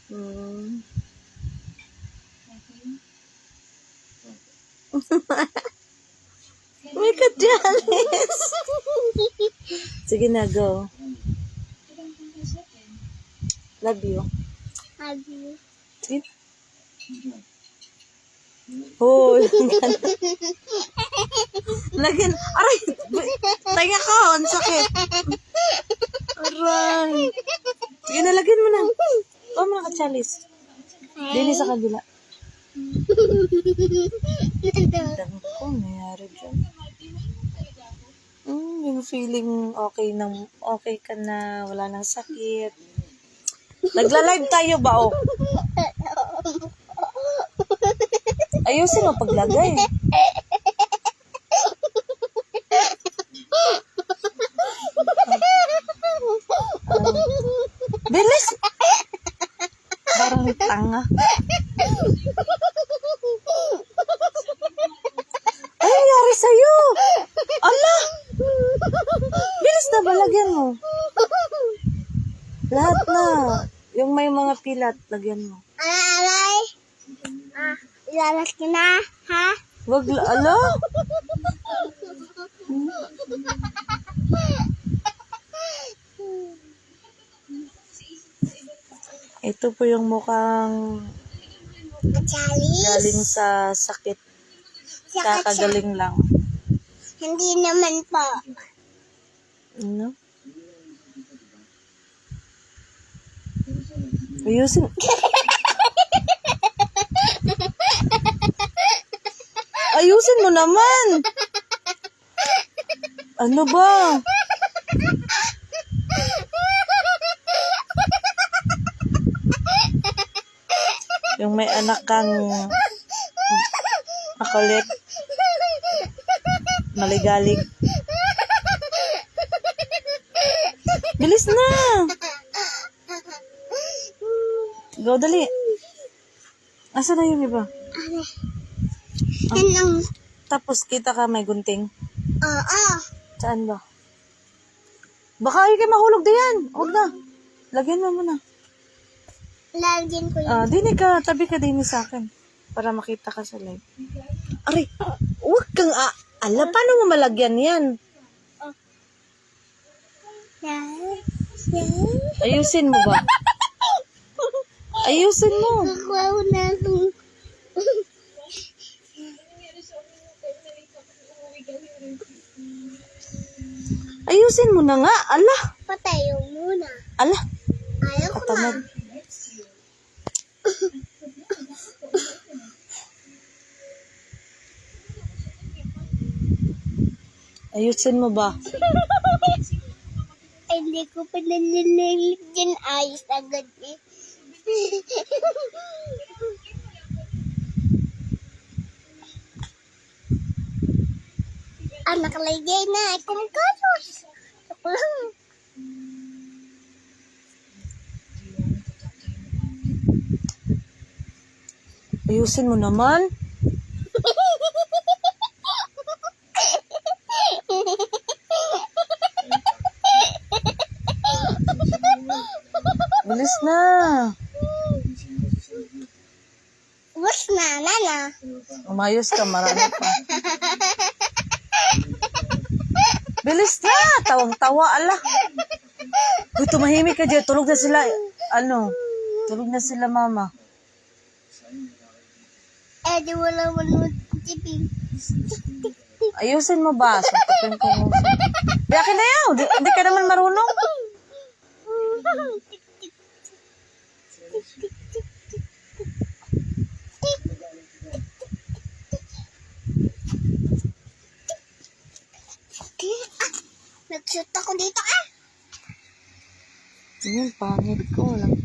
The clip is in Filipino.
Hmm. May kadyalis. Sige na, go. Love you. Love you. Sige. Oh, lagyan. Aray! Tayo ko, ang sakit. Aray. Sige na, lagyan mo na. Huwag mo na ka-chalice. Dili sa kabila. Dami ko, mayari dyan. Yung feeling okay ka na, wala nang sakit. Nagla-live tayo ba, oh? Ayusin mo paglagay. Bilis! Parang tanga. Ano nangyari sa'yo? Ala! Bilis na ba? Lagyan mo. Lahat na. Yung may mga pilat, lagyan mo. Aray! Ilalas ko na, ha? Wag, ala? Ito po yung mukhang Chalice? galing sa sakit. Kakagaling lang. Hindi naman po. Ano? Ayusin. Ayusin mo naman. Ano ba? Yung may anak kang makulit, maligalig. Bilis na. Go, dali. Asa na yung iba? Yan lang. Tapos kita ka may gunting. Oo. Saan ba? Baka ay kayo mahulog diyan. Huwag na. Lagyan mo muna. Lalagyan ko yun. Dini ka. Tabi ka din sa akin. Para makita ka sa live. Aray. Huwag kang ala. Paano mo malagyan yan? Ayusin mo ba? Ayusin mo. Wow na. Ayusin mo na nga. Ala. Patayo muna. Ala. Ayaw ko na. Katamad. Ayusin mo ba? Ay, hindi ko pa nanilig dyan. Ayos agad eh. Nakalagay na. Kumakalos. Ako lang. Ayusin mo naman. Bilis na. Bus na, nana. Umayos ka, marami pa. Bilis na. Tawang-tawa, ala. Uy, tumahimik ka dyan. Tulog na sila. Tulog na sila, mama. Di wala manood TV. Ayusin mo ba? Suntukin ko mo. Yakin na yaw. Hindi ka naman marunong. Nag-shoot ako dito Yun, pangit ko. Walang